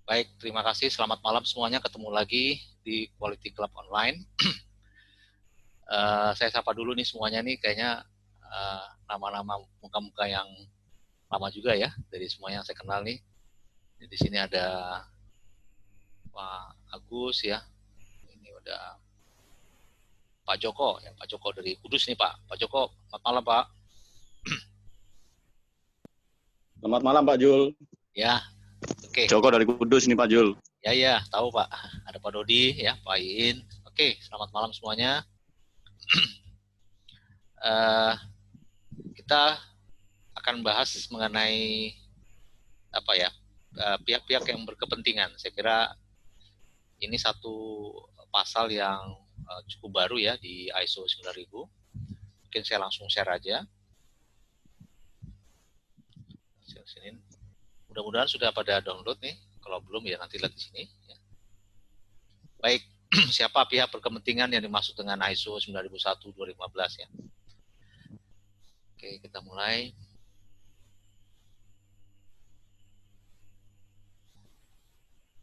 Baik, terima kasih. Selamat malam semuanya. Ketemu lagi di Quality Club Online. Saya sapa dulu nih semuanya nih. Kayaknya nama-nama muka-muka yang lama juga ya dari semua yang saya kenal nih. Di sini ada Pak Agus ya. Ini udah Pak Joko, yang Pak Joko dari Kudus nih Pak. Pak Joko, selamat malam Pak. Selamat malam Pak Jul. Ya, oke. Joko dari Kudus nih Pak Jul. Ya, tahu Pak. Ada Pak Dodi ya, Pak Iin. Oke, selamat malam semuanya. Kita akan bahas mengenai apa ya, pihak-pihak yang berkepentingan. Saya kira ini satu pasal yang cukup baru ya di ISO 9000. Mungkin saya langsung share aja. Mudah-mudahan sudah pada download nih. Kalau belum ya nanti lihat di sini. Ya. Baik, siapa pihak berkepentingan yang dimaksud dengan ISO 9001-2015 ya? Oke, kita mulai.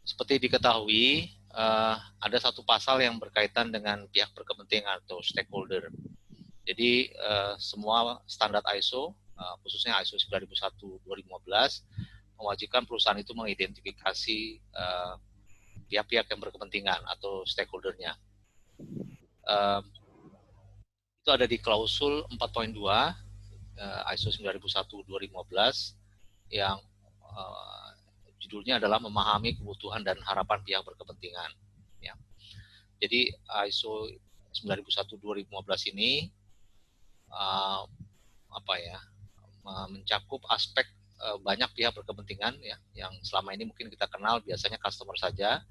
Seperti diketahui, ada satu pasal yang berkaitan dengan pihak berkepentingan atau stakeholder. Jadi semua standar ISO, khususnya ISO 9001-2015, mewajibkan perusahaan itu mengidentifikasi pihak-pihak yang berkepentingan atau stakeholdernya. Itu ada di klausul 4.2 ISO 9001-2015 yang judulnya adalah memahami kebutuhan dan harapan pihak berkepentingan. Ya. Jadi ISO 9001-2015 ini mencakup aspek banyak pihak berkepentingan ya, yang selama ini mungkin kita kenal biasanya customer saja,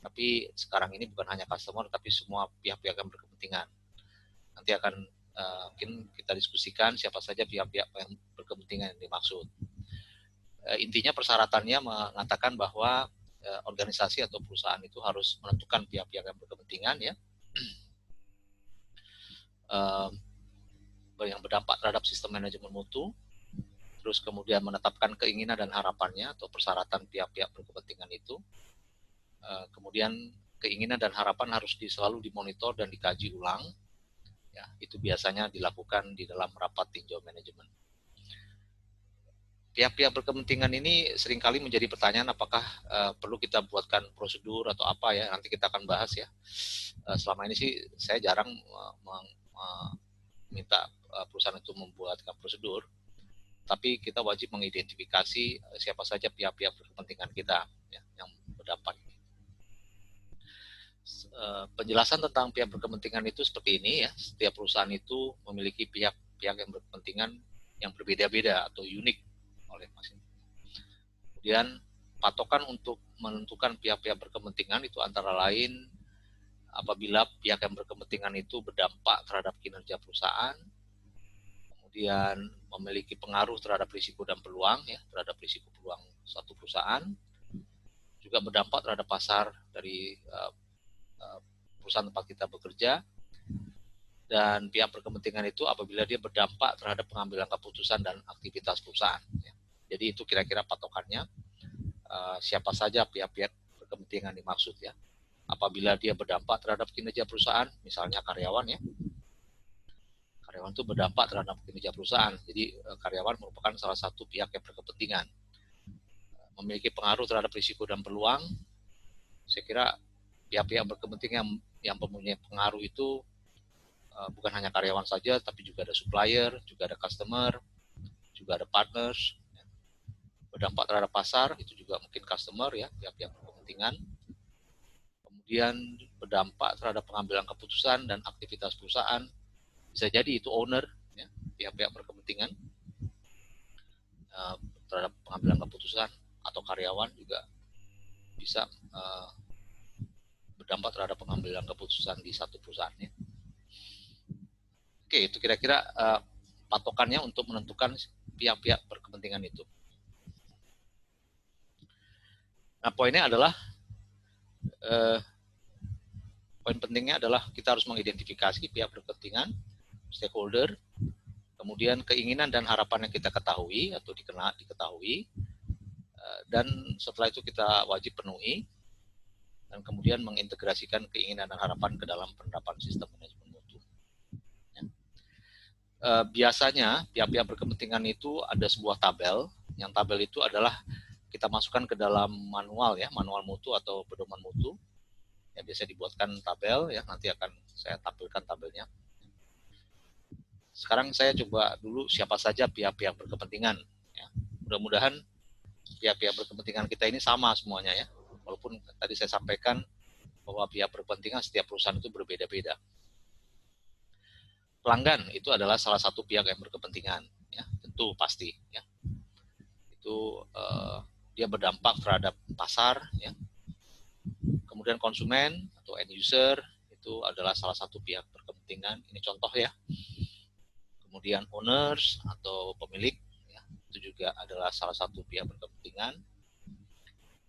tapi sekarang ini bukan hanya customer, tapi semua pihak-pihak yang berkepentingan. Nanti akan mungkin kita diskusikan siapa saja pihak-pihak yang berkepentingan yang dimaksud. Intinya persyaratannya mengatakan bahwa organisasi atau perusahaan itu harus menentukan pihak-pihak yang berkepentingan ya, yang berdampak terhadap sistem manajemen mutu, terus kemudian menetapkan keinginan dan harapannya atau persyaratan pihak-pihak berkepentingan itu, kemudian keinginan dan harapan harus selalu dimonitor dan dikaji ulang, ya, itu biasanya dilakukan di dalam rapat tinjau manajemen. Pihak-pihak berkepentingan ini seringkali menjadi pertanyaan apakah perlu kita buatkan prosedur atau apa ya, nanti kita akan bahas ya. Selama ini sih saya jarang minta perusahaan itu membuatkan prosedur, tapi kita wajib mengidentifikasi siapa saja pihak-pihak berkepentingan kita ya, yang berdampak. Penjelasan tentang pihak berkepentingan itu seperti ini ya, setiap perusahaan itu memiliki pihak-pihak yang berkepentingan yang berbeda-beda atau unik oleh masing-masing. Kemudian patokan untuk menentukan pihak-pihak berkepentingan itu antara lain apabila pihak yang berkepentingan itu berdampak terhadap kinerja perusahaan, kemudian memiliki pengaruh terhadap risiko dan peluang ya, terhadap risiko peluang suatu perusahaan, juga berdampak terhadap pasar dari perusahaan tempat kita bekerja, dan pihak berkepentingan itu apabila dia berdampak terhadap pengambilan keputusan dan aktivitas perusahaan. Ya. Jadi itu kira-kira patokannya, siapa saja pihak-pihak berkepentingan dimaksud ya. Apabila dia berdampak terhadap kinerja perusahaan, misalnya karyawan ya, karyawan itu berdampak terhadap kinerja perusahaan. Jadi karyawan merupakan salah satu pihak yang berkepentingan. Memiliki pengaruh terhadap risiko dan peluang, saya kira pihak-pihak berkepentingan yang mempunyai pengaruh itu bukan hanya karyawan saja, tapi juga ada supplier, juga ada customer, juga ada partners. Berdampak terhadap pasar, itu juga mungkin customer ya, pihak-pihak berkepentingan. Kemudian berdampak terhadap pengambilan keputusan dan aktivitas perusahaan, bisa jadi itu owner, ya, pihak-pihak berkepentingan terhadap pengambilan keputusan, atau karyawan juga bisa berdampak terhadap pengambilan keputusan di satu perusahaan. Ya. Oke, itu kira-kira patokannya untuk menentukan pihak-pihak berkepentingan itu. Nah, poinnya adalah poin pentingnya adalah kita harus mengidentifikasi pihak berkepentingan, stakeholder, kemudian keinginan dan harapan yang kita ketahui atau diketahui, dan setelah itu kita wajib penuhi, dan kemudian mengintegrasikan keinginan dan harapan ke dalam penerapan sistem manajemen mutu. Ya. Biasanya pihak-pihak berkepentingan itu ada sebuah tabel, yang tabel itu adalah kita masukkan ke dalam manual ya, manual mutu atau pedoman mutu. Ya, biasa dibuatkan tabel ya, nanti akan saya tampilkan tabelnya. Sekarang saya coba dulu siapa saja pihak-pihak berkepentingan. Ya. Mudah-mudahan pihak-pihak berkepentingan kita ini sama semuanya ya. Walaupun tadi saya sampaikan bahwa pihak berkepentingan setiap perusahaan itu berbeda-beda. Pelanggan itu adalah salah satu pihak yang berkepentingan, ya, tentu pasti. Ya. Itu dia berdampak terhadap pasar. Ya. Kemudian konsumen atau end user itu adalah salah satu pihak berkepentingan. Ini contoh ya. Kemudian owners atau pemilik, ya, itu juga adalah salah satu pihak berkepentingan.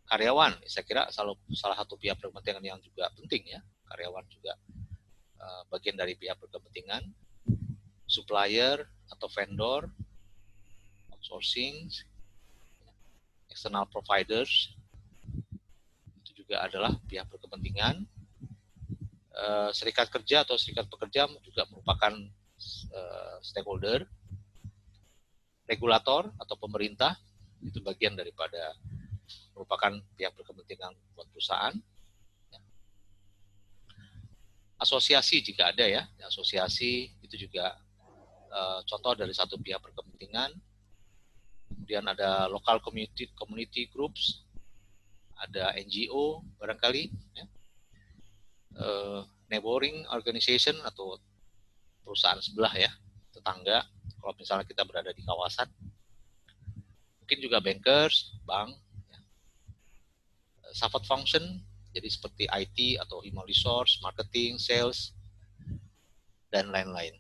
Karyawan, saya kira salah satu pihak berkepentingan yang juga penting ya. Karyawan juga bagian dari pihak berkepentingan. Supplier atau vendor, outsourcing, external providers, itu juga adalah pihak berkepentingan. Serikat kerja atau serikat pekerja juga merupakan stakeholder. Regulator atau pemerintah, itu bagian daripada merupakan pihak berkepentingan buat perusahaan. Asosiasi jika ada ya, asosiasi itu juga contoh dari satu pihak berkepentingan. Kemudian ada local community groups, ada NGO barangkali, ya. Neighboring organization atau perusahaan sebelah ya, tetangga. Kalau misalnya kita berada di kawasan, mungkin juga bankers, bank. Support function, jadi seperti IT atau human resource, marketing, sales, dan lain-lain.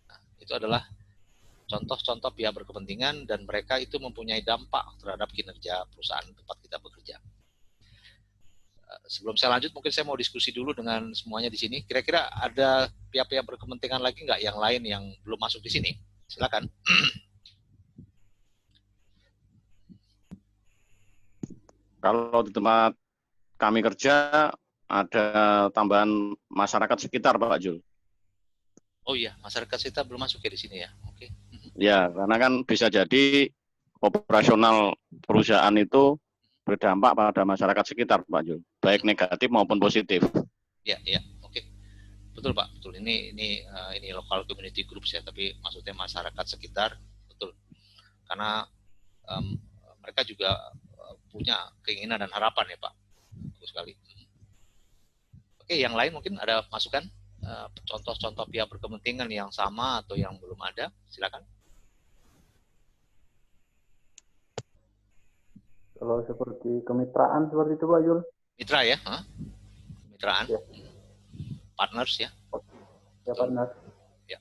Nah, itu adalah contoh-contoh pihak berkepentingan dan mereka itu mempunyai dampak terhadap kinerja perusahaan tempat kita bekerja. Sebelum saya lanjut, mungkin saya mau diskusi dulu dengan semuanya di sini. Kira-kira ada pihak-pihak berkepentingan lagi nggak yang lain yang belum masuk di sini? Silakan. Kalau di tempat kami kerja ada tambahan masyarakat sekitar, Pak Jul. Oh iya, masyarakat kita belum masuk ya di sini ya. Oke. Ya, karena kan bisa jadi operasional perusahaan itu berdampak pada masyarakat sekitar, Pak Jul, baik negatif maupun positif. Ya, ya, oke. Betul Pak, betul. Ini local community groups ya, tapi maksudnya masyarakat sekitar, betul. Karena mereka juga punya keinginan dan harapan ya Pak. Bagus sekali. Oke, yang lain mungkin ada masukan contoh-contoh pihak berkepentingan yang sama atau yang belum ada, silakan. Kalau seperti kemitraan seperti itu Pak Jul. Mitra ya, kemitraan, ya. Partners ya. Ya partners. Ya,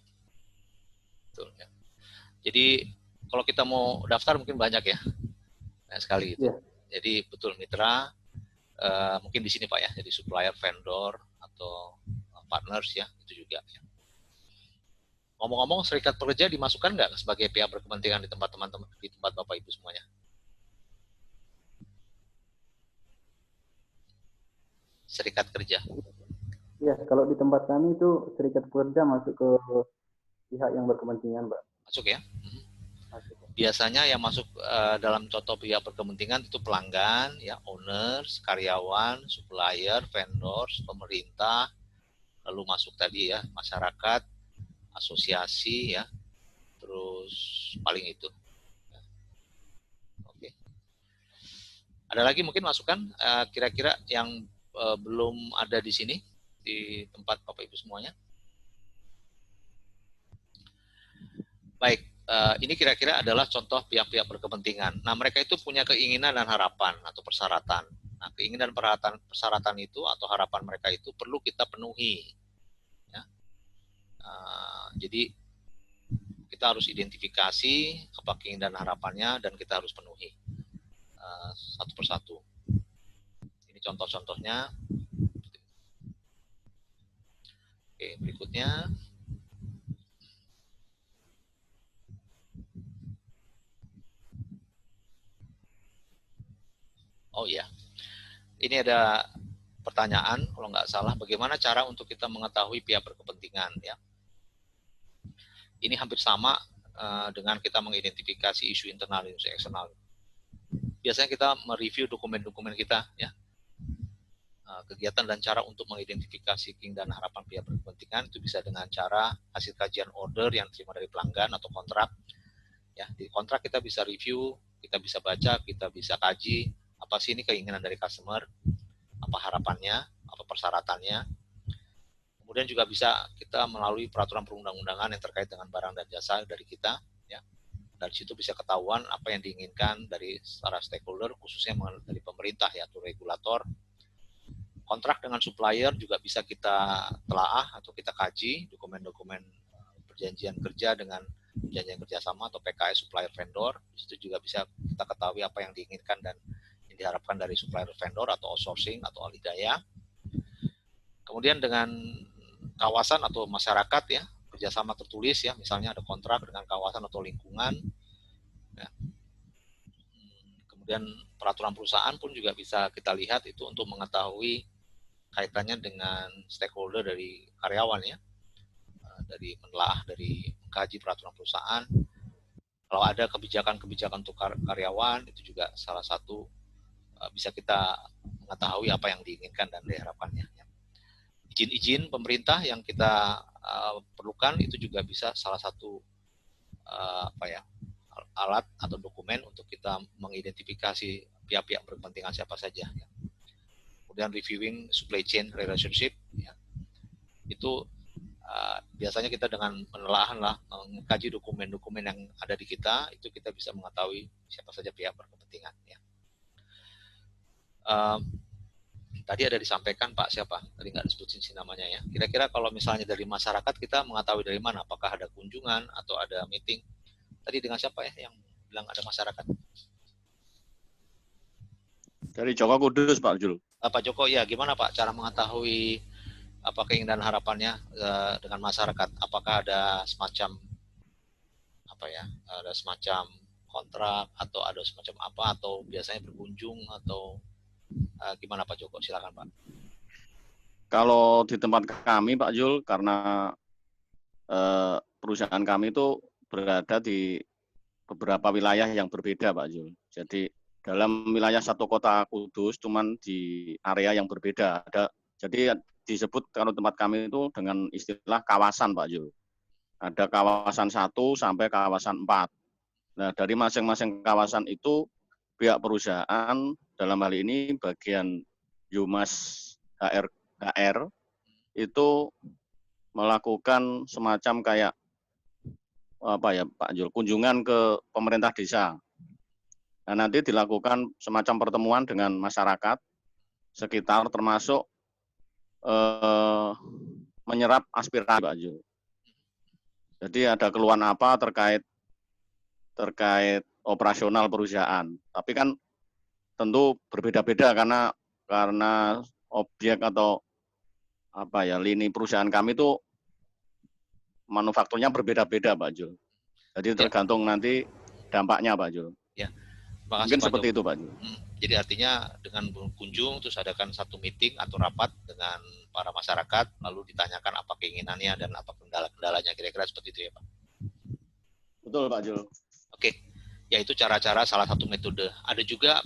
betul ya. Jadi kalau kita mau daftar mungkin banyak ya, banyak sekali itu. Ya. Jadi betul mitra, mungkin di sini Pak ya, jadi supplier, vendor atau partners ya, itu juga. Ya. Ngomong-ngomong, serikat pekerja dimasukkan nggak sebagai pihak berkepentingan di tempat teman-teman, di tempat Bapak Ibu semuanya? Serikat kerja. Ya, kalau di tempat kami itu serikat pekerja masuk ke pihak yang berkepentingan, Pak. Masuk ya? Biasanya yang masuk dalam contoh pihak berkepentingan itu pelanggan, ya, owners, karyawan, supplier, vendors, pemerintah, lalu masuk tadi ya masyarakat, asosiasi ya, terus paling itu. Oke. Ada lagi mungkin masukan kira-kira yang belum ada di sini di tempat Bapak Ibu semuanya? Baik. Ini kira-kira adalah contoh pihak-pihak berkepentingan. Nah, mereka itu punya keinginan dan harapan atau persyaratan. Nah, keinginan persyaratan itu atau harapan mereka itu perlu kita penuhi. Ya. Jadi kita harus identifikasi apa keinginan dan harapannya dan kita harus penuhi satu persatu. Ini contoh-contohnya. Oke, berikutnya. Oh iya, ini ada pertanyaan kalau nggak salah, bagaimana cara untuk kita mengetahui pihak berkepentingan ya? Ini hampir sama dengan kita mengidentifikasi isu internal dan isu eksternal. Biasanya kita mereview dokumen-dokumen kita ya, kegiatan dan cara untuk mengidentifikasi keinginan dan harapan pihak berkepentingan itu bisa dengan cara hasil kajian order yang terima dari pelanggan atau kontrak. Ya, di kontrak kita bisa review, kita bisa baca, kita bisa kaji apa sih ini keinginan dari customer, apa harapannya, apa persyaratannya. Kemudian juga bisa kita melalui peraturan perundang-undangan yang terkait dengan barang dan jasa dari kita. Ya, dari situ bisa ketahuan apa yang diinginkan dari para stakeholder, khususnya dari pemerintah ya atau regulator. Kontrak dengan supplier juga bisa kita telaah atau kita kaji dokumen-dokumen perjanjian kerja dengan perjanjian kerjasama atau PKS supplier vendor. Di situ juga bisa kita ketahui apa yang diinginkan dan yang diharapkan dari supplier vendor atau outsourcing atau alidaya. Kemudian dengan kawasan atau masyarakat ya, kerjasama tertulis ya, misalnya ada kontrak dengan kawasan atau lingkungan. Ya. Kemudian peraturan perusahaan pun juga bisa kita lihat itu untuk mengetahui kaitannya dengan stakeholder dari karyawan ya, dari menelaah, dari mengkaji peraturan perusahaan. Kalau ada kebijakan-kebijakan untuk karyawan itu juga salah satu bisa kita mengetahui apa yang diinginkan dan diharapkannya. Izin-izin pemerintah yang kita perlukan itu juga bisa salah satu alat atau dokumen untuk kita mengidentifikasi pihak-pihak berkepentingan siapa saja. Ya. Kemudian reviewing supply chain relationship ya. Itu biasanya kita dengan penelaahan lah mengkaji dokumen-dokumen yang ada di kita, itu kita bisa mengetahui siapa saja pihak berkepentingan ya. Tadi ada disampaikan Pak siapa? Tadi nggak disebutin sih namanya ya. Kira-kira kalau misalnya dari masyarakat kita mengetahui dari mana? Apakah ada kunjungan atau ada meeting? Tadi dengan siapa ya yang bilang ada masyarakat? Dari Joko Kudus, Pak Jul. Pak Joko, ya gimana Pak cara mengetahui apa keinginan harapannya dengan masyarakat? Apakah ada semacam ada semacam kontrak atau ada semacam apa atau biasanya berkunjung atau gimana Pak Joko? Silakan Pak. Kalau di tempat kami Pak Jul, karena perusahaan kami itu berada di beberapa wilayah yang berbeda Pak Jul. Jadi dalam wilayah satu kota Kudus, cuman di area yang berbeda. Jadi disebut kalau tempat kami itu dengan istilah kawasan Pak Jul. Ada kawasan 1 sampai kawasan 4. Nah, dari masing-masing kawasan itu pihak perusahaan dalam hal ini bagian Yumas HR itu melakukan semacam kayak Pak Jul, kunjungan ke pemerintah desa. Nah, nanti dilakukan semacam pertemuan dengan masyarakat sekitar termasuk menyerap aspirasi Pak Jul. Jadi ada keluhan apa terkait operasional perusahaan. Tapi kan tentu berbeda-beda karena objek atau lini perusahaan kami itu manufakturnya berbeda-beda Pak Jul. Jadi tergantung nanti dampaknya Pak Jul. Ya. Makasih, mungkin Pak seperti Joko. itu Pak Jul. Jadi artinya dengan berkunjung terus adakan satu meeting atau rapat dengan para masyarakat lalu ditanyakan apa keinginannya dan apa kendala-kendalanya, kira-kira seperti itu ya Pak. Betul Pak Jul. Oke. Ya itu cara-cara salah satu metode. Ada juga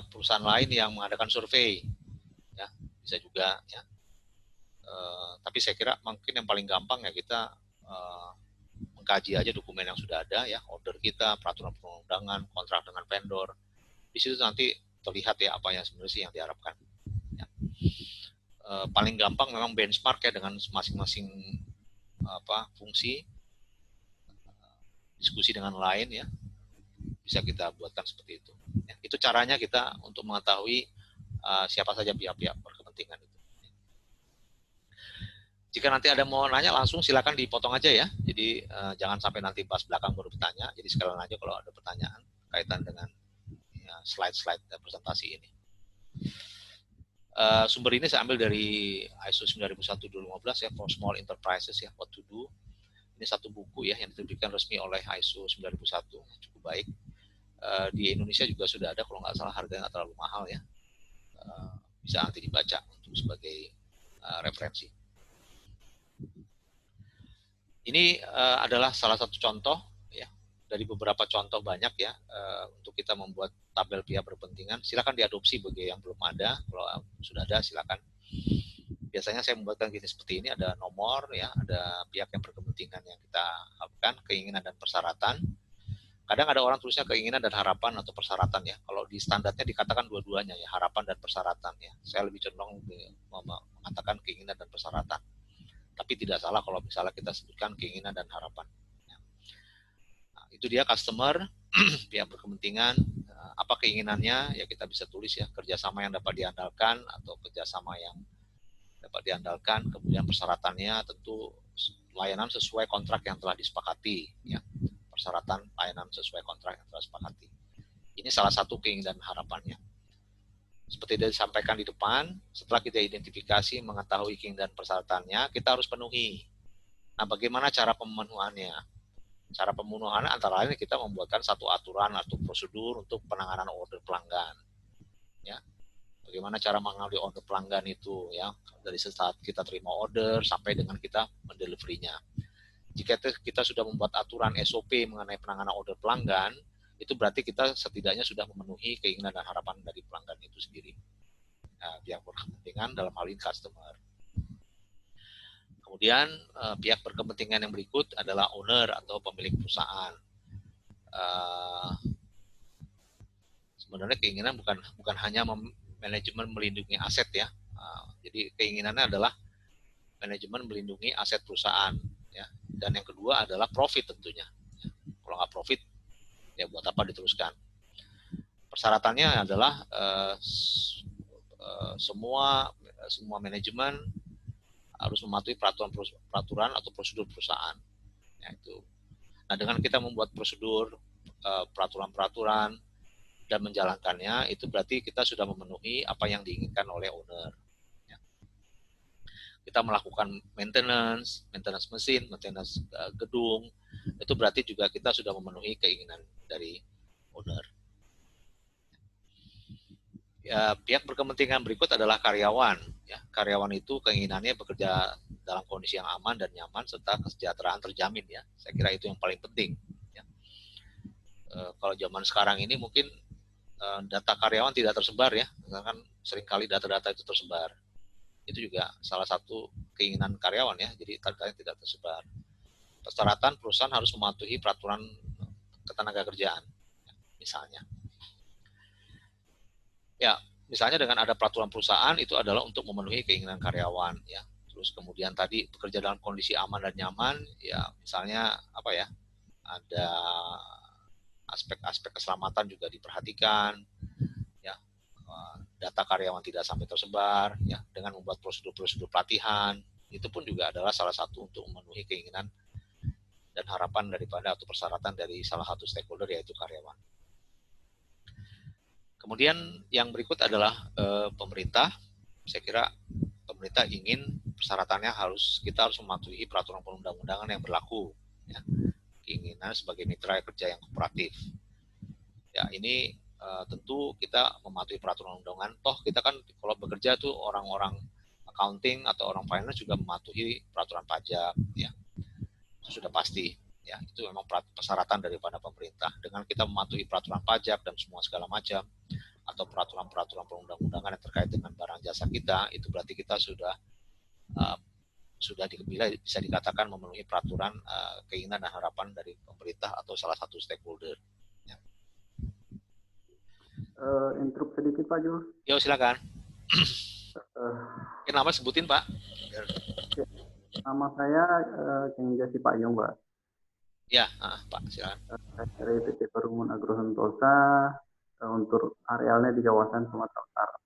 perusahaan lain yang mengadakan survei. Ya, bisa juga ya. Tapi saya kira mungkin yang paling gampang ya kita mengkaji aja dokumen yang sudah ada ya, order kita, peraturan perundang-undangan, kontrak dengan vendor. Di situ nanti terlihat ya apa yang sebenarnya yang diharapkan. Ya. Paling gampang memang benchmark ya dengan masing-masing fungsi, diskusi dengan lain ya, bisa kita buatkan seperti itu. Ya, itu caranya kita untuk mengetahui siapa saja pihak-pihak berkepentingan itu. Jika nanti ada mau nanya langsung silakan dipotong aja ya. Jadi jangan sampai nanti pas belakang baru bertanya. Jadi sekalian aja kalau ada pertanyaan kaitan dengan slide-slide presentasi ini. Sumber ini saya ambil dari ISO 9001-2015 ya, for small enterprises ya, what to do. Ini satu buku ya yang diterbitkan resmi oleh ISO 9001, cukup baik. di Indonesia juga sudah ada, kalau nggak salah harganya nggak terlalu mahal ya. Bisa nanti dibaca untuk sebagai referensi. Ini adalah salah satu contoh ya dari beberapa contoh banyak ya untuk kita membuat tabel pihak berkepentingan. Silakan diadopsi bagi yang belum ada. Kalau sudah ada silakan. Biasanya saya membuatkan gini seperti ini, ada nomor ya, ada pihak yang berkepentingan yang kita lakukan, keinginan dan persyaratan. Kadang ada orang tulisnya keinginan dan harapan atau persyaratan ya. Kalau di standarnya dikatakan dua-duanya ya, harapan dan persyaratan ya. Saya lebih condong mengatakan keinginan dan persyaratan. Tapi tidak salah kalau misalnya kita sebutkan keinginan dan harapan. Nah, itu dia customer, pihak berkepentingan, apa keinginannya ya kita bisa tulis ya, kerjasama yang dapat diandalkan atau kerjasama yang dapat diandalkan. Kemudian persyaratannya tentu layanan sesuai kontrak yang telah disepakati ya. Persyaratan layanan sesuai kontrak yang telah disepakati. Ini salah satu keinginan dan harapannya. Seperti yang disampaikan di depan, setelah kita identifikasi, mengetahui keinginan dan persyaratannya, kita harus penuhi. Nah, bagaimana cara pemenuhannya? Cara pemenuhannya antara lain kita membuatkan satu aturan atau prosedur untuk penanganan order pelanggan. Ya. Bagaimana cara mengambil order pelanggan itu ya, dari saat kita terima order sampai dengan kita mendeliverinya. Jika kita sudah membuat aturan SOP mengenai penanganan order pelanggan, itu berarti kita setidaknya sudah memenuhi keinginan dan harapan dari pelanggan itu sendiri. Nah, pihak berkepentingan dalam hal ini customer. Kemudian pihak berkepentingan yang berikut adalah owner atau pemilik perusahaan. Sebenarnya keinginan bukan hanya manajemen melindungi aset ya. Jadi keinginannya adalah manajemen melindungi aset perusahaan. Ya. Dan yang kedua adalah profit tentunya. Ya. Kalau nggak profit, ya buat apa diteruskan. Persyaratannya adalah semua manajemen harus mematuhi peraturan atau prosedur perusahaan. Ya, itu. Nah, dengan kita membuat prosedur, peraturan-peraturan dan menjalankannya, itu berarti kita sudah memenuhi apa yang diinginkan oleh owner. Kita melakukan maintenance mesin, maintenance gedung, itu berarti juga kita sudah memenuhi keinginan dari owner. Ya, pihak berkepentingan berikut adalah karyawan. Ya, karyawan itu keinginannya bekerja dalam kondisi yang aman dan nyaman serta kesejahteraan terjamin. Ya, saya kira itu yang paling penting. Ya. Kalau zaman sekarang ini mungkin data karyawan tidak tersebar ya, kan seringkali data-data itu tersebar. Itu juga salah satu keinginan karyawan ya, jadi datanya tidak tersebar. Persyaratan perusahaan harus mematuhi peraturan ketenagakerjaan, misalnya. Ya, misalnya dengan ada peraturan perusahaan itu adalah untuk memenuhi keinginan karyawan ya. Terus kemudian tadi bekerja dalam kondisi aman dan nyaman, ya misalnya apa ya? Ada aspek-aspek keselamatan juga diperhatikan. Ya, data karyawan tidak sampai tersebar ya, dengan membuat prosedur-prosedur pelatihan, itu pun juga adalah salah satu untuk memenuhi keinginan dan harapan daripada atau persyaratan dari salah satu stakeholder yaitu karyawan. Kemudian yang berikut adalah pemerintah. Saya kira pemerintah ingin persyaratannya kita harus mematuhi peraturan perundang-undangan yang berlaku ya. Keinginan sebagai mitra kerja yang kooperatif. Ya, ini tentu kita mematuhi peraturan undangan. Toh kita kan kalau bekerja tuh orang-orang accounting atau orang finance juga mematuhi peraturan pajak ya. Itu sudah pasti ya, itu memang persyaratan daripada pemerintah. Dengan kita mematuhi peraturan pajak dan semua segala macam atau peraturan-peraturan perundang-undangan yang terkait dengan barang jasa kita, itu berarti kita sudah bisa dikatakan memenuhi peraturan keinginan dan harapan dari pemerintah atau salah satu stakeholder. Ya. Intrup sedikit Pak Jul. Yo silakan. Nama sebutin Pak. Nama saya Kang Jasi Pak Yung Pak. Ya, Pak silakan. Dari PT Perumun Agro Sentosa untuk arealnya di kawasan Sumatera Utara.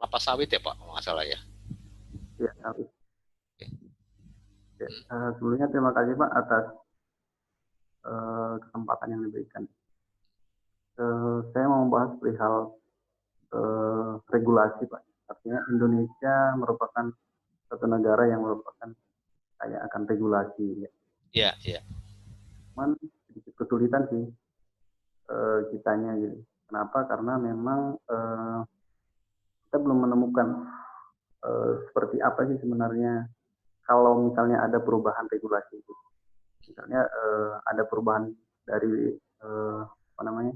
Kelapa sawit ya Pak, kalau nggak salah ya. Iya sawit. Sebelumnya terima kasih Pak atas kesempatan yang diberikan. Saya mau membahas perihal regulasi Pak. Artinya Indonesia merupakan satu negara yang merupakan kaya akan regulasi. Iya, iya. Cuman sedikit kesulitan sih kitanya gitu. Kenapa? Karena memang kita belum menemukan seperti apa sih sebenarnya kalau misalnya ada perubahan regulasi itu. Misalnya ada perubahan dari apa namanya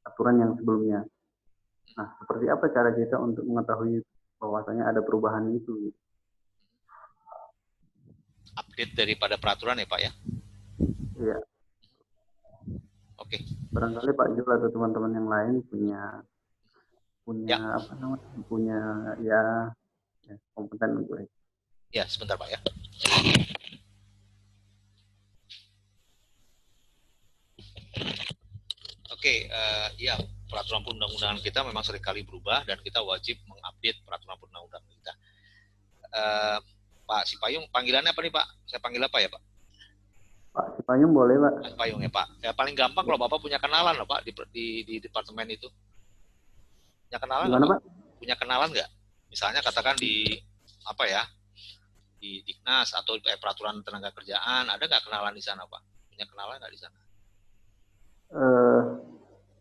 aturan yang sebelumnya. Nah, seperti apa cara kita untuk mengetahui bahwasanya ada perubahan itu? Update daripada peraturan ya Pak ya? Iya. Oke. Barangkali Pak Jul atau teman-teman yang lain punya Ya. apa namanya? Punya ya kompeten untuk itu. Ya, sebentar Pak ya. Oke, ya peraturan perundang-undangan kita memang seringkali berubah dan kita wajib mengupdate peraturan perundang-undangan kita. Pak Sipayung, panggilannya apa nih Pak? Saya panggil apa ya Pak? Pak Sipayung boleh Pak? Pak Sipayung ya Pak. Ya paling gampang kalau Bapak punya kenalan loh Pak di departemen itu. Punya kenalan nggak Pak? Punya kenalan nggak? Misalnya katakan di apa ya? Di Diknas atau peraturan tenaga kerjaan, ada nggak kenalan di sana Pak? Punya kenalan nggak di sana?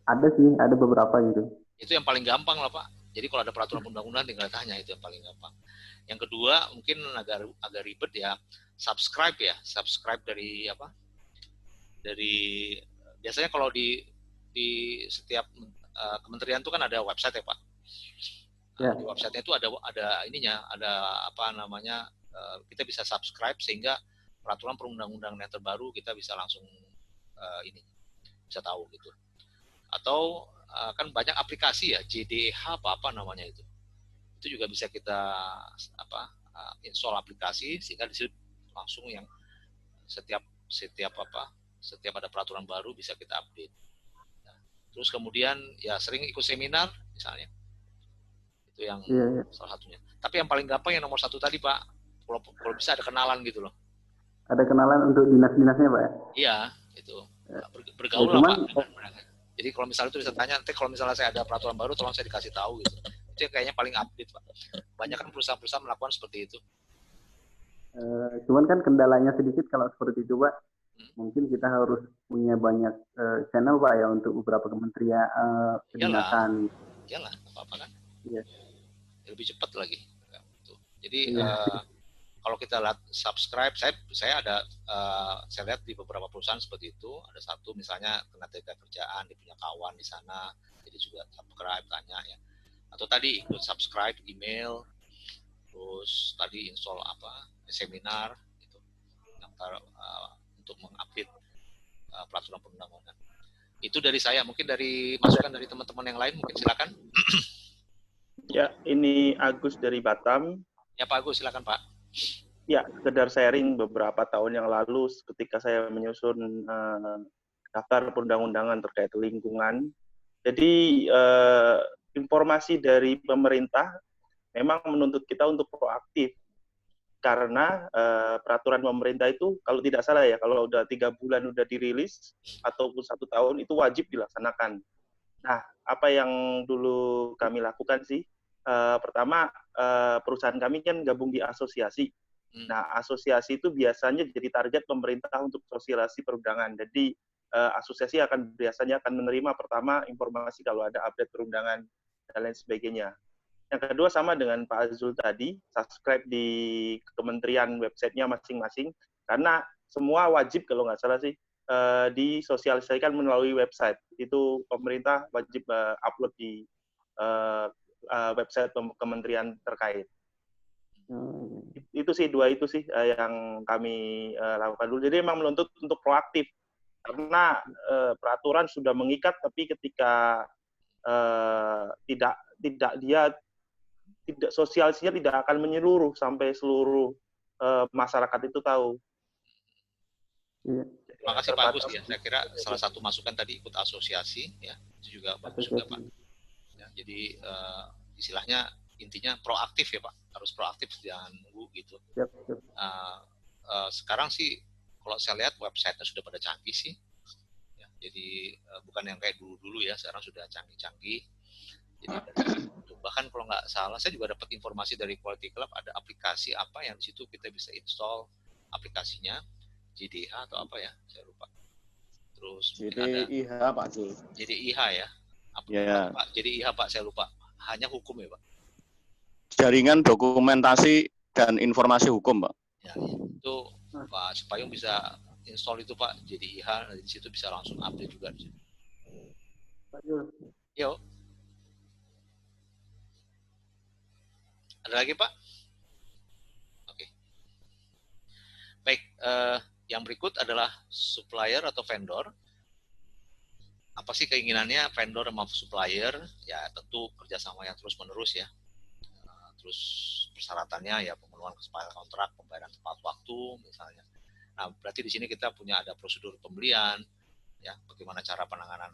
Ada sih, ada beberapa gitu. Itu yang paling gampang lah Pak. Jadi kalau ada peraturan undang-undang tinggal tanya, itu yang paling gampang. Yang kedua mungkin agak ribet ya, subscribe dari apa? Dari biasanya kalau di setiap kementerian itu kan ada website ya Pak. Ya. Di website-nya itu ada ininya, ada apa namanya, kita bisa subscribe sehingga peraturan perundang-undangan yang terbaru kita bisa langsung ini bisa tahu gitu. Atau kan banyak aplikasi ya, JDH apa namanya itu juga bisa kita install aplikasi sehingga di situ langsung yang setiap ada peraturan baru bisa kita update. Nah, terus kemudian ya sering ikut seminar misalnya, itu yang salah satunya. Tapi yang paling gampang yang nomor 1 tadi Pak, kalau bisa ada kenalan gitu loh. Ada kenalan untuk dinas-dinasnya Pak ya? Iya, itu bergaul lah Pak. Jadi kalau misalnya itu bisa tanya, nanti kalau misalnya saya ada peraturan baru, tolong saya dikasih tahu gitu. Itu kayaknya paling update Pak. Banyak kan perusahaan-perusahaan melakukan seperti itu. Cuman kan kendalanya sedikit kalau seperti itu Pak. Mungkin kita harus punya banyak channel Pak ya untuk beberapa kementerian, kedinasan. Iyalah, apa-apa kan? Iya. Lebih cepat lagi. Jadi kalau kita lihat subscribe, saya ada saya lihat di beberapa perusahaan seperti itu. Ada satu misalnya tenaga kerjaan, dia punya kawan di sana, jadi juga subscribe tanya ya. Atau tadi ikut subscribe email, terus tadi install seminar gitu, untuk mengupdate peraturan perundang-undangan. Itu dari saya. Mungkin dari masukan dari teman-teman yang lain, mungkin silakan. Ya, ini Agus dari Batam. Ya Pak Agus, silakan Pak. Ya, sekedar sharing beberapa tahun yang lalu ketika saya menyusun daftar perundang-undangan terkait lingkungan. Jadi informasi dari pemerintah memang menuntut kita untuk proaktif karena peraturan pemerintah itu kalau tidak salah ya, kalau udah 3 bulan udah dirilis ataupun 1 tahun itu wajib dilaksanakan. Nah, apa yang dulu kami lakukan sih? Pertama, perusahaan kami kan gabung di asosiasi. Nah, asosiasi itu biasanya jadi target pemerintah untuk sosialisasi perundangan. Jadi, asosiasi biasanya akan menerima pertama informasi kalau ada update perundangan dan lain sebagainya. Yang kedua sama dengan Pak Azul tadi, subscribe di kementerian websitenya masing-masing, karena semua wajib kalau nggak salah sih, disosialisasikan melalui website. Itu pemerintah wajib upload di website kementerian terkait. Itu sih yang kami lakukan dulu. Jadi memang menuntut untuk proaktif karena peraturan sudah mengikat, tapi ketika tidak sosialisasinya tidak akan menyeluruh sampai seluruh masyarakat itu tahu. Iya. Terima kasih Pak Agus ya. Saya kira salah satu masukan tadi ikut asosiasi ya, itu juga bagus juga Pak. Ya, jadi istilahnya intinya proaktif ya Pak, harus proaktif, jangan nunggu gitu. Sekarang sih kalau saya lihat website-nya sudah pada canggih sih. Ya, jadi bukan yang kayak dulu-dulu ya, sekarang sudah canggih-canggih. Jadi bahkan kalau nggak salah saya juga dapat informasi dari Quality Club ada aplikasi apa yang di situ kita bisa install aplikasinya. JDH atau apa ya, saya lupa. terus mungkin ada JDIH Pak Jul. JDIH ya. Apa Ya. Pak? JDIH Pak, saya lupa. Hanya hukum ya Pak. Jaringan dokumentasi dan informasi hukum Pak. Ya, itu Pak Supayung bisa install itu Pak, JDIH, di situ bisa langsung update juga di situ. Pak Jul. Yo. Ada lagi Pak? Oke. Baik, yang berikut adalah supplier atau vendor. Apa sih keinginannya vendor sama supplier? Ya tentu kerjasama yang terus-menerus ya. Terus persyaratannya ya pemenuhan kesepakatan kontrak, pembayaran tepat waktu misalnya. Nah, berarti di sini kita punya ada prosedur pembelian, ya bagaimana cara penanganan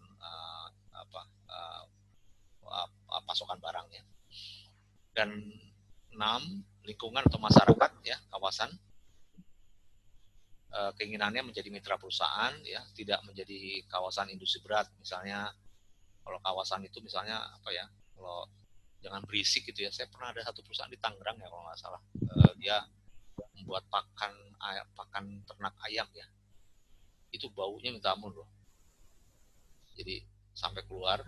pasokan barangnya. Dan 6, lingkungan atau masyarakat ya, kawasan. Keinginannya menjadi mitra perusahaan ya, tidak menjadi kawasan industri berat. Misalnya kalau kawasan itu misalnya apa ya, kalau jangan berisik gitu ya. Saya pernah ada satu perusahaan di Tangerang ya kalau nggak salah. Dia membuat pakan ternak ayam ya. Itu baunya minta ampun loh. Jadi sampai keluar.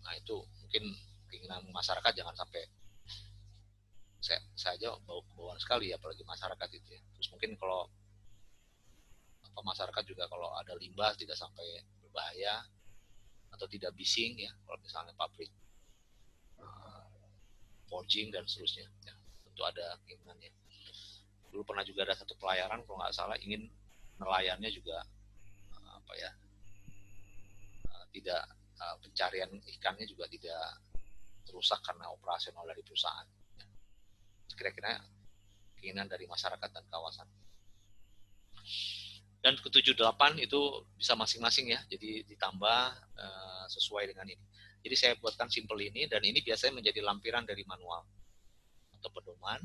Nah itu mungkin keinginan masyarakat jangan sampai saya aja bauan sekali ya, apalagi masyarakat itu ya. Terus mungkin kalau masyarakat juga kalau ada limbah tidak sampai berbahaya atau tidak bising ya, kalau misalnya pabrik forging dan seterusnya ya, tentu ada keinginannya. Dulu pernah juga ada satu pelayaran kalau nggak salah ingin nelayannya juga tidak pencarian ikannya juga tidak rusak karena operasional dari perusahaan ya. Kira-kira keinginan dari masyarakat dan kawasan. Dan ke-78 itu bisa masing-masing ya, jadi ditambah sesuai dengan ini. Jadi saya buatkan simple ini, dan ini biasanya menjadi lampiran dari manual atau pedoman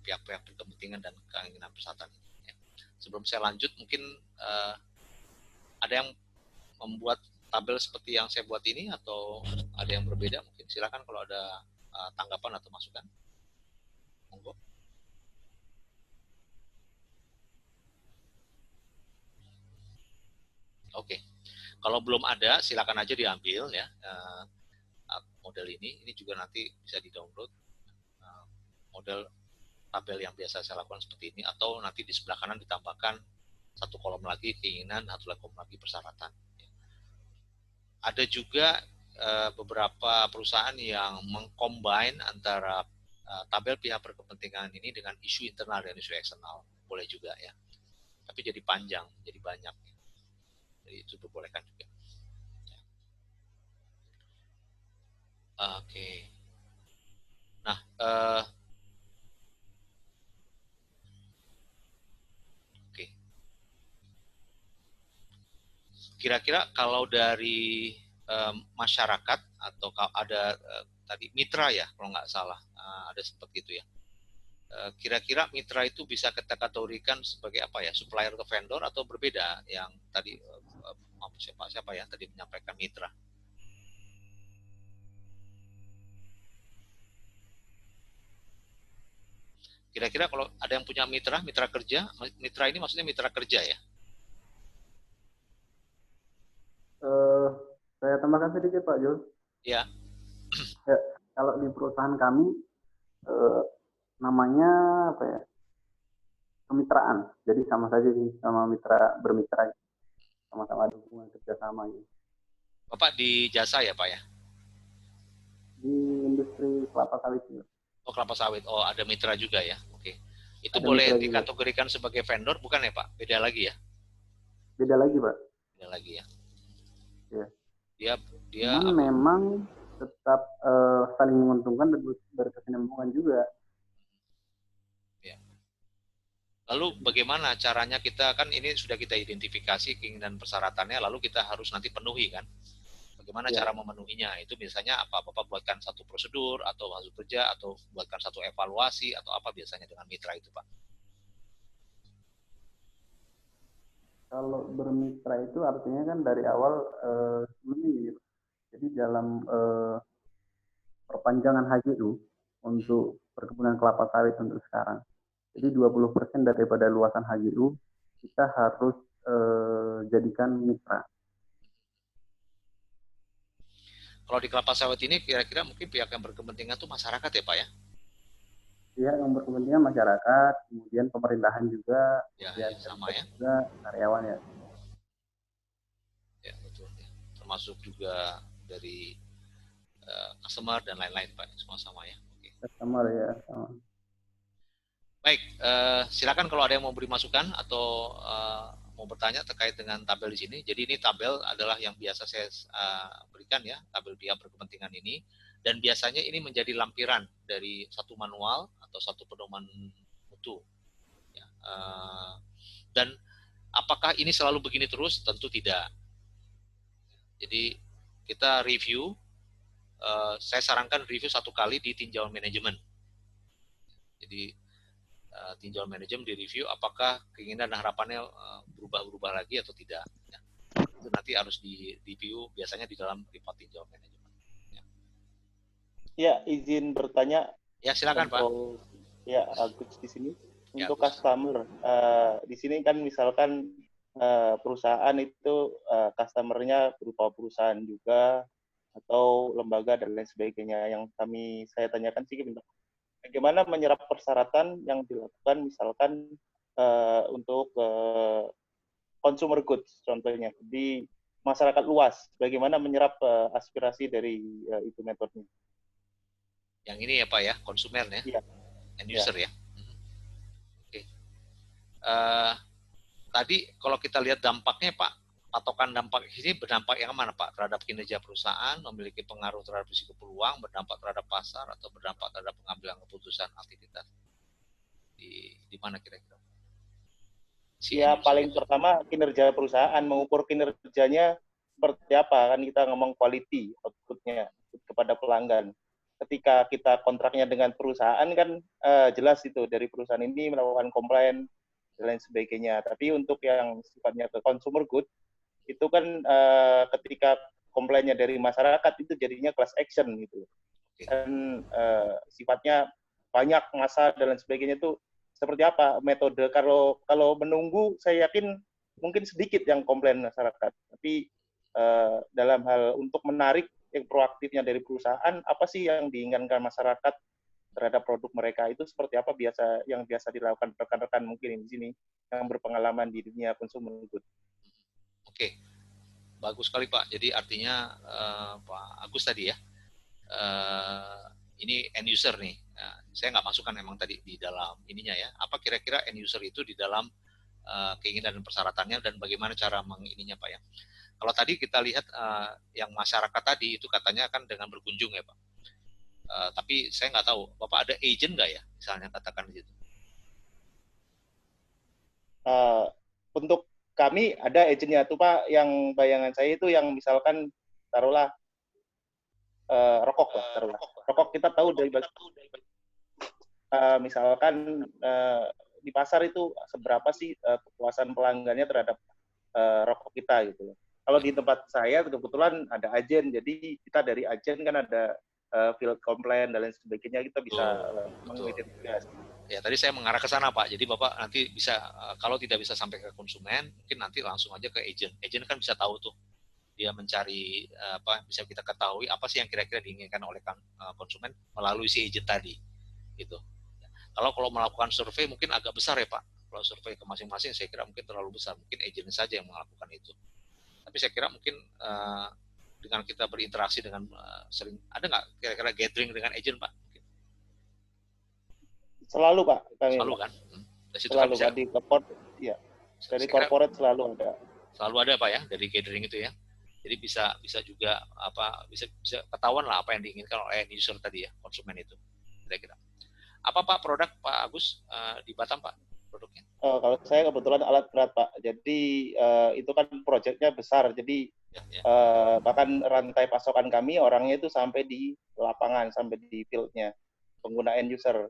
pihak-pihak berkepentingan dan keinginan perusahaan. Ya. Sebelum saya lanjut, mungkin ada yang membuat tabel seperti yang saya buat ini atau ada yang berbeda? Mungkin silakan kalau ada tanggapan atau masukan. Monggo. Oke, kalau belum ada silakan aja diambil ya model ini. Ini juga nanti bisa di-download model tabel yang biasa saya lakukan seperti ini, atau nanti di sebelah kanan ditambahkan satu kolom lagi keinginan, satu kolom lagi persyaratan. Ada juga beberapa perusahaan yang mengcombine antara tabel pihak berkepentingan ini dengan isu internal dan isu eksternal, boleh juga ya. Tapi jadi panjang, jadi banyak. Jadi itu diperbolehkan juga. Oke. Nah, oke. Kira-kira kalau dari masyarakat atau ada tadi mitra ya, kalau nggak salah ada seperti itu ya. Kira-kira mitra itu bisa kita kategorikan sebagai apa ya, supplier atau vendor atau berbeda yang tadi siapa ya tadi menyampaikan mitra? Kira-kira kalau ada yang punya mitra kerja, mitra ini maksudnya mitra kerja ya? Saya tambahkan sedikit Pak Jul. Ya. Ya, kalau di perusahaan kami namanya apa ya, kemitraan. Jadi sama saja sih, sama bermitra, sama-sama ada hubungan kerjasama gitu. Bapak di jasa ya Pak ya? Di industri kelapa sawit juga. Oh kelapa sawit, oh ada mitra juga ya, oke. Itu ada boleh dikategorikan juga sebagai vendor bukan ya Pak? Beda lagi ya? Beda lagi Pak. Beda lagi ya? Ya. Dia cuman memang tetap saling menguntungkan dan berkesinambungan juga. Ya. Lalu bagaimana caranya kita, kan ini sudah kita identifikasi keinginan persyaratannya, lalu kita harus nanti penuhi kan? Bagaimana cara memenuhinya? Itu biasanya apa-apa buatkan satu prosedur atau hasil kerja atau buatkan satu evaluasi atau apa biasanya dengan mitra itu Pak? Kalau bermitra itu artinya kan dari awal sebelumnya gitu. Jadi dalam perpanjangan HGU untuk perkebunan kelapa sawit untuk sekarang. Jadi 20% daripada luasan HGU kita harus jadikan mitra. Kalau di kelapa sawit ini kira-kira mungkin pihak yang berkepentingan itu masyarakat ya Pak ya? Pihak yang berkepentingan masyarakat, kemudian pemerintahan juga, Ya, kemudian sama ya. juga karyawan ya. Ya betul. Ya. Termasuk juga dari customer dan lain-lain Pak, semua sama ya. Oke. Customer ya. Sama. Baik, silakan kalau ada yang mau beri masukan atau mau bertanya terkait dengan tabel di sini. Jadi ini tabel adalah yang biasa saya berikan ya, tabel pihak berkepentingan ini. Dan biasanya ini menjadi lampiran dari satu manual atau satu pedoman mutu. Ya, dan apakah ini selalu begini terus? Tentu tidak. Jadi kita review, saya sarankan review 1 kali di tinjauan manajemen. Jadi tinjauan manajemen di review apakah keinginan dan harapannya berubah-ubah lagi atau tidak. Ya. Itu nanti harus di review biasanya di dalam report tinjauan manajemen. Ya, izin bertanya. Ya, silakan Pak. Ya, Agus di sini. Ya, Untuk Agus. customer, di sini kan misalkan perusahaan itu customer-nya berupa perusahaan juga atau lembaga dan lain sebagainya. Yang saya tanyakan sih bagaimana menyerap persyaratan yang dilakukan misalkan untuk consumer goods contohnya di masyarakat luas, bagaimana menyerap aspirasi dari itu metodenya. Yang ini ya Pak ya, konsumen ya, ya. End user ya. Oke. Tadi kalau kita lihat dampaknya Pak, patokan dampak ini berdampak yang mana Pak? Terhadap kinerja perusahaan, memiliki pengaruh terhadap risiko peluang, berdampak terhadap pasar, atau berdampak terhadap pengambilan keputusan aktivitas? Di mana kira-kira? Ya, paling pertama kinerja perusahaan, mengukur kinerjanya seperti apa, kan kita ngomong quality outputnya kepada pelanggan. Ketika kita kontraknya dengan perusahaan kan jelas itu dari perusahaan ini melakukan komplain dan lain sebagainya. Tapi untuk yang sifatnya ke consumer good itu kan ketika komplainnya dari masyarakat itu jadinya class action gitu. Dan sifatnya banyak massa dan lain sebagainya itu seperti apa metode. Kalau menunggu saya yakin mungkin sedikit yang komplain masyarakat. Tapi dalam hal untuk menarik yang proaktifnya dari perusahaan, apa sih yang diinginkan masyarakat terhadap produk mereka, itu seperti apa yang biasa dilakukan rekan-rekan mungkin di sini yang berpengalaman di dunia consumer good. Oke, bagus sekali Pak. Jadi artinya Pak Agus tadi ya, ini end user nih. Saya nggak masukkan memang tadi di dalam ininya ya. Apa kira-kira end user itu di dalam keinginan dan persyaratannya dan bagaimana cara mengininya Pak ya. Kalau tadi kita lihat yang masyarakat tadi itu katanya kan dengan berkunjung ya Pak. Tapi saya nggak tahu, Bapak ada agent nggak ya, misalnya katakan di situ? Untuk kami ada agentnya tuh Pak, yang bayangan saya itu yang misalkan taruhlah rokok lah, taruhlah. Rokok kita tahu dari misalkan di pasar itu seberapa sih kepuasan pelanggannya terhadap rokok kita gitu. Kalau di tempat saya kebetulan ada agen, jadi kita dari agen kan ada field complaint dan lain sebagainya, kita bisa mengidentifikasi. Ya tadi saya mengarah ke sana Pak, jadi Bapak nanti bisa kalau tidak bisa sampai ke konsumen, mungkin nanti langsung aja ke agen. Agen kan bisa tahu tuh, dia mencari bisa kita ketahui apa sih yang kira-kira diinginkan oleh konsumen melalui si agen tadi, gitu. Kalau melakukan survei mungkin agak besar ya Pak. Kalau survei ke masing-masing saya kira mungkin terlalu besar, mungkin agen saja yang melakukan itu. Tapi saya kira mungkin dengan kita berinteraksi dengan sering, ada nggak kira-kira gathering dengan agent Pak? Selalu Pak. Selalu kan? Dari situ selalu kan bisa, di corporate, ya. Dari corporate selalu ada. Selalu ada Pak ya dari gathering itu ya. Jadi bisa juga bisa ketahuan lah apa yang diinginkan oleh user tadi ya, konsumen itu. Kira-kira. Apa Pak produk Pak Agus di Batam Pak produknya? Kalau saya kebetulan alat berat Pak, jadi itu kan proyeknya besar, jadi bahkan rantai pasokan kami orangnya itu sampai di lapangan, sampai di field-nya, pengguna end user.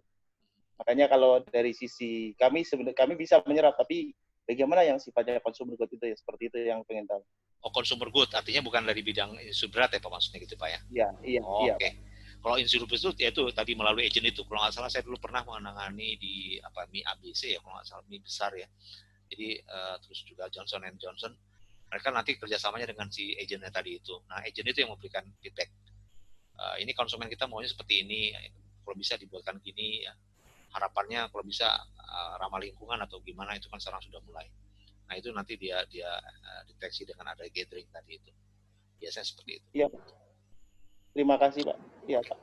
Makanya kalau dari sisi kami sebenarnya kami bisa menyerap, tapi bagaimana yang sifatnya consumer good itu ya, seperti itu yang pengen tahu. Oh, consumer good artinya bukan dari bidang industri berat ya Pak maksudnya gitu Pak ya? Iya. Oke. Okay. Kalau industri itu yaitu tadi melalui agent itu. Kalau nggak salah saya dulu pernah menangani di mie ABC ya, kalau nggak salah mie besar ya. Jadi terus juga Johnson & Johnson, mereka nanti kerjasamanya dengan si agentnya tadi itu. Nah, agent itu yang memberikan feedback. Ini konsumen kita maunya seperti ini, kalau bisa dibuatkan gini, ya. Harapannya kalau bisa ramah lingkungan atau gimana, itu kan sekarang sudah mulai. Nah, itu nanti dia deteksi dengan ada gathering tadi itu. Biasanya seperti itu. Iya, Pak. Terima kasih, Pak. Iya, Pak.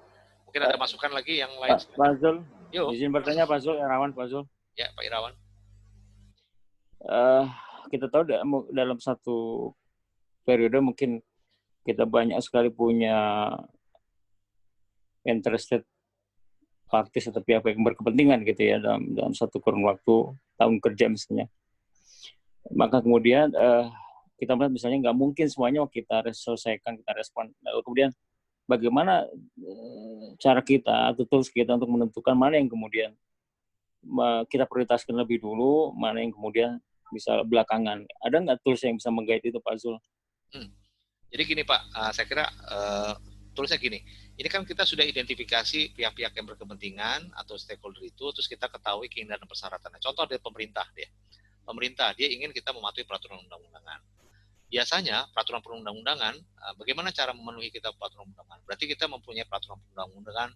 Mungkin ada masukan lagi yang lain? Pak Zul, izin bertanya Pak Zul, Irawan, Pak Zul. Ya, Pak Irawan. Kita tahu dalam satu periode mungkin kita banyak sekali punya interested parties atau pihak yang berkepentingan gitu ya dalam satu kurun waktu tahun kerja misalnya. Maka kemudian kita melihat misalnya nggak mungkin semuanya kita selesaikan, kita respon. Lalu kemudian bagaimana cara kita atau tools kita untuk menentukan mana yang kemudian kita prioritaskan lebih dulu, mana yang kemudian bisa belakangan. Ada nggak tools yang bisa meng-guide itu, Pak Zul? Jadi gini Pak, saya kira toolsnya gini. Ini kan kita sudah identifikasi pihak-pihak yang berkepentingan atau stakeholder itu, terus kita ketahui keinginan dan persyaratannya. Contoh dari pemerintah dia. Pemerintah dia ingin kita mematuhi peraturan undang-undangan. Biasanya peraturan perundang-undangan, bagaimana cara memenuhi kita peraturan undangan? Berarti kita mempunyai peraturan perundang-undangan,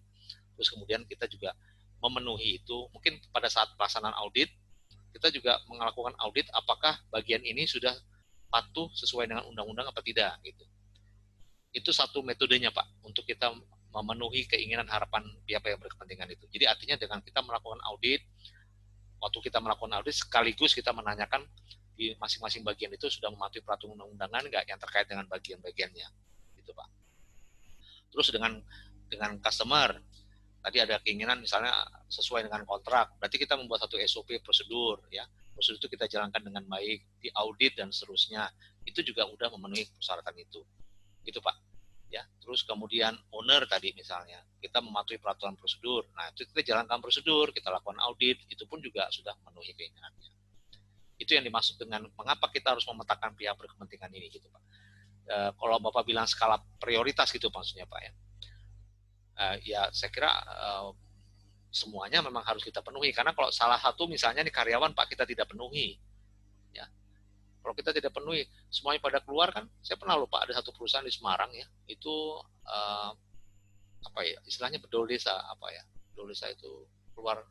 terus kemudian kita juga memenuhi itu. Mungkin pada saat pelaksanaan audit, kita juga melakukan audit apakah bagian ini sudah patuh sesuai dengan undang-undang apa tidak gitu. Itu satu metodenya Pak untuk kita memenuhi keinginan harapan pihak yang berkepentingan itu. Jadi artinya dengan kita melakukan audit, waktu kita melakukan audit sekaligus kita menanyakan di masing-masing bagian itu sudah mematuhi peraturan undang-undangan nggak yang terkait dengan bagian-bagiannya, gitu Pak. Terus dengan customer, tadi ada keinginan misalnya sesuai dengan kontrak, berarti kita membuat satu SOP prosedur, ya. Prosedur itu kita jalankan dengan baik, diaudit dan seterusnya. Itu juga udah memenuhi persyaratan itu, gitu Pak. Ya, terus kemudian owner tadi misalnya, kita mematuhi peraturan prosedur. Nah, itu kita jalankan prosedur, kita lakukan audit, itu pun juga sudah memenuhi keinginannya. Itu yang dimaksud dengan mengapa kita harus memetakan pihak berkepentingan ini gitu Pak. Kalau Bapak bilang skala prioritas gitu maksudnya Pak ya. Ya saya kira semuanya memang harus kita penuhi, karena kalau salah satu misalnya nih karyawan Pak kita tidak penuhi, ya. Kalau kita tidak penuhi, semuanya pada keluar kan. Saya pernah lupa ada satu perusahaan di Semarang ya, itu apa ya istilahnya bedol desa apa ya, bedol desa itu keluar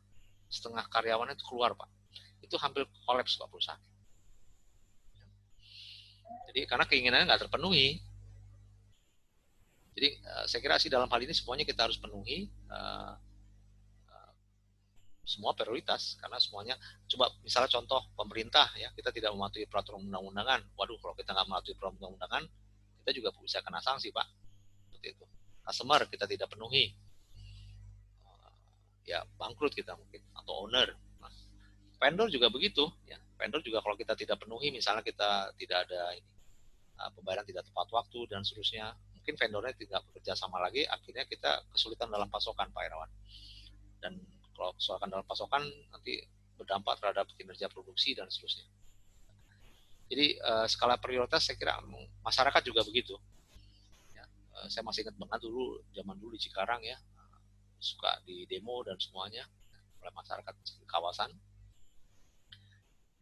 setengah karyawannya itu keluar Pak. Itu hampir kolaps Pak perusahaan. Jadi karena keinginannya nggak terpenuhi. Jadi saya kira sih dalam hal ini semuanya kita harus penuhi semua prioritas, karena semuanya coba misalnya contoh pemerintah ya, kita tidak mematuhi peraturan undang-undangan. Waduh, kalau kita nggak mematuhi peraturan undang-undangan, kita juga bisa kena sanksi Pak. Seperti itu. Customer kita tidak penuhi, ya bangkrut kita mungkin, atau owner. Nah, vendor juga begitu ya. Vendor juga kalau kita tidak penuhi, misalnya kita tidak ada ini, pembayaran tidak tepat waktu dan seterusnya, mungkin vendornya tidak bekerja sama lagi, akhirnya kita kesulitan dalam pasokan Pak Irawan. Dan kalau kesulitan dalam pasokan nanti berdampak terhadap kinerja produksi dan seterusnya. Jadi skala prioritas saya kira masyarakat juga begitu. Ya, saya masih ingat banget dulu zaman dulu di Cikarang ya, suka di demo dan semuanya oleh masyarakat di kawasan.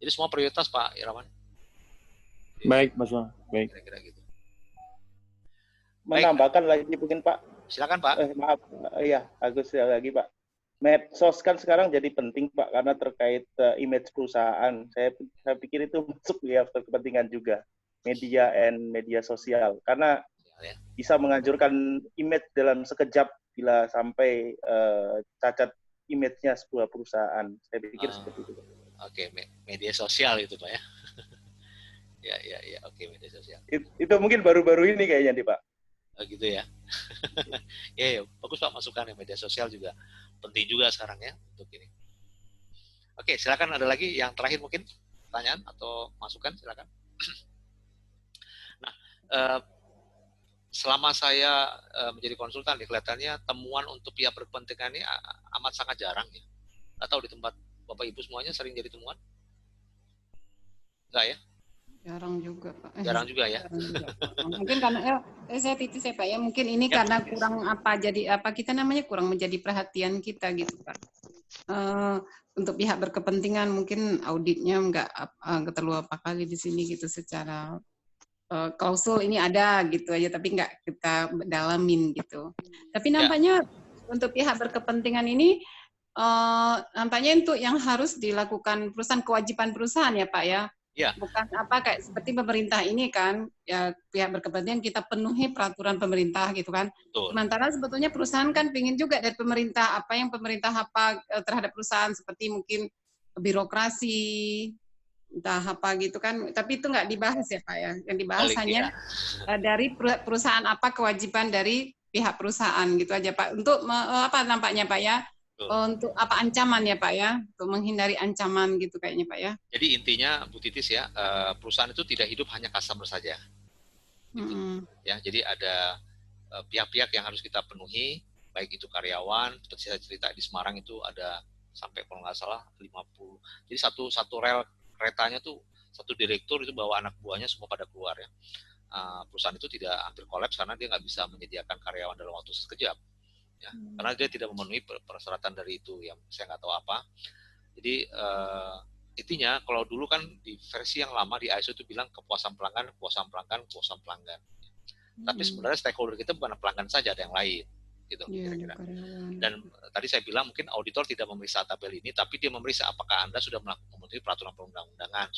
Jadi semua prioritas Pak Irawan. Jadi, baik Mas Wan, baik. Kira-kira gitu. Menambahkan lagi mungkin Pak. Silakan Pak. Maaf, iya Agus lagi Pak. Medsos kan sekarang jadi penting Pak karena terkait image perusahaan. Saya pikir itu masuk ya kepentingan juga media sosial karena bisa menghancurkan image dalam sekejap bila sampai cacat image-nya sebuah perusahaan. Saya pikir seperti itu. Oke, media sosial itu Pak ya. ya, oke, media sosial. Itu mungkin baru-baru ini kayaknya nih Pak. Oh, gitu ya. ya, bagus Pak masukannya, media sosial juga penting juga sekarang ya untuk ini. Oke, silakan ada lagi yang terakhir mungkin pertanyaan atau masukan silakan. Nah, selama saya menjadi konsultan, kelihatannya temuan untuk pihak berkepentingan ini amat sangat jarang ya. Nggak tahu di tempat Bapak Ibu semuanya sering jadi temuan? Enggak ya? Jarang juga Pak. Jarang juga ya. Jarang juga, Pak. Mungkin karena saya titis ya Pak ya. Mungkin ini ya, karena kurang apa jadi apa kita namanya kurang menjadi perhatian kita gitu Pak. untuk pihak berkepentingan mungkin auditnya nggak terlalu apa kali di sini gitu secara klausul ini ada gitu aja tapi nggak kita dalamin gitu. Tapi nampaknya untuk pihak berkepentingan ini nampaknya untuk yang harus dilakukan perusahaan kewajiban perusahaan ya Pak ya. Ya. Bukan apa kayak seperti pemerintah ini kan ya pihak berkepentingan kita penuhi peraturan pemerintah gitu kan. Betul. Sementara sebetulnya perusahaan kan pingin juga dari pemerintah apa yang pemerintah apa terhadap perusahaan seperti mungkin birokrasi entah apa gitu kan. Tapi itu nggak dibahas ya Pak ya. Yang dibahas hanya dari perusahaan apa kewajiban dari pihak perusahaan gitu aja Pak. Untuk apa nampaknya Pak ya? Untuk apa ancaman ya Pak ya, untuk menghindari ancaman gitu kayaknya Pak ya. Jadi intinya Bu Titis ya, perusahaan itu tidak hidup hanya customer saja. Gitu. Ya, jadi ada pihak-pihak yang harus kita penuhi, baik itu karyawan, seperti saya cerita di Semarang itu ada sampai kalau nggak salah 50. Jadi satu rel keretanya tuh satu direktur itu bawa anak buahnya semua pada keluar ya. Perusahaan itu tidak hampir kolaps karena dia nggak bisa menyediakan karyawan dalam waktu sekejap. Ya, karena dia tidak memenuhi persyaratan dari itu yang saya nggak tahu apa. Jadi intinya kalau dulu kan di versi yang lama di ISO itu bilang kepuasan pelanggan. Tapi sebenarnya stakeholder kita bukan pelanggan saja, ada yang lain gitu kira-kira. Dan tadi saya bilang mungkin auditor tidak memeriksa tabel ini, tapi dia memeriksa apakah Anda sudah memenuhi peraturan perundang-undangan,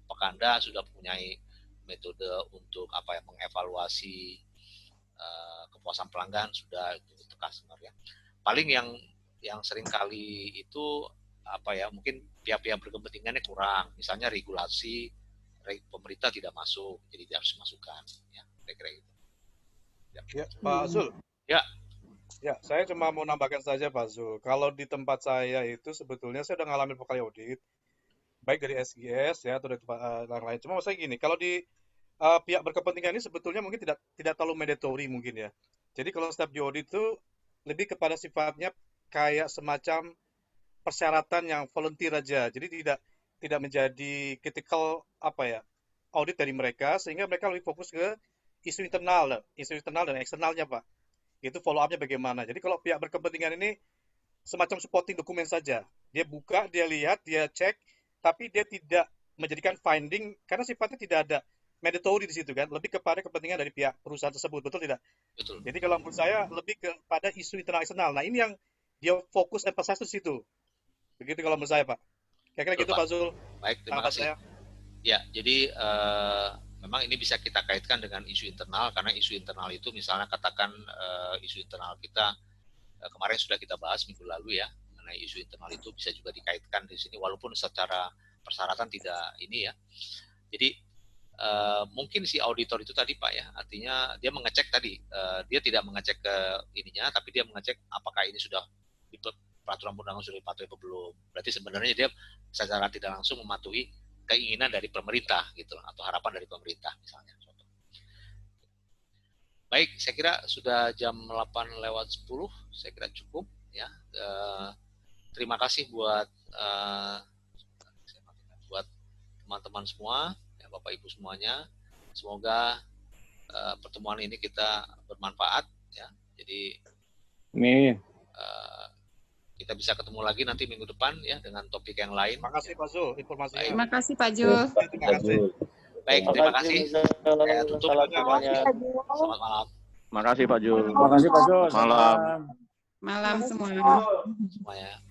apakah Anda sudah mempunyai metode untuk mengevaluasi kepuasan pelanggan sudah untuk customer ya. Paling yang sering kali itu mungkin pihak-pihak berkepentingannya kurang, misalnya regulasi pemerintah tidak masuk, jadi tidak harus dimasukkan ya, kira-kira gitu. Ya, Pak Zul. Ya. Ya, saya cuma mau nambahkan saja Pak Zul. Kalau di tempat saya itu sebetulnya saya udah ngalamin beberapa kali audit, baik dari SGS ya atau dari tempat yang lain. Cuma maksudnya gini, kalau di pihak berkepentingan ini sebetulnya mungkin tidak terlalu mandatory mungkin ya. Jadi kalau setiap di audit itu lebih kepada sifatnya kayak semacam persyaratan yang volunteer aja. Jadi tidak menjadi critical audit dari mereka sehingga mereka lebih fokus ke isu internal dan eksternalnya Pak. Itu follow up-nya bagaimana. Jadi kalau pihak berkepentingan ini semacam supporting dokumen saja. Dia buka, dia lihat, dia cek, tapi dia tidak menjadikan finding karena sifatnya tidak ada mandatory di situ kan, lebih kepada kepentingan dari pihak perusahaan tersebut, betul tidak? Betul. Jadi kalau menurut saya lebih kepada isu internal eksternal. Nah ini yang dia fokus emphasize di situ. Begitu kalau menurut saya Pak. Kira-kira gitu Pak Zul. Baik, terima kasih. Ya, jadi memang ini bisa kita kaitkan dengan isu internal karena isu internal itu misalnya katakan isu internal kita kemarin sudah kita bahas minggu lalu ya mengenai isu internal itu bisa juga dikaitkan di sini walaupun secara persyaratan tidak ini ya. Jadi mungkin si auditor itu tadi Pak ya, artinya dia mengecek tadi, dia tidak mengecek ke ininya, tapi dia mengecek apakah ini sudah di peraturan perundangan sudah dipatuhi atau belum. Berarti sebenarnya dia secara tidak langsung mematuhi keinginan dari pemerintah gitu, atau harapan dari pemerintah misalnya. Baik, saya kira sudah jam 8:10, saya kira cukup ya. Terima kasih buat teman-teman semua. Bapak Ibu semuanya, semoga pertemuan ini kita bermanfaat ya. Jadi kita bisa ketemu lagi nanti minggu depan ya dengan topik yang lain. Terima kasih Pak Zul informasinya. Terima kasih Pak Zul. Terima kasih. Baik, terima kasih. Saya tutup. Selamat malam. Terima kasih Pak Zul. Terima kasih Pak Zul. Malam. Malam semua. Semuanya.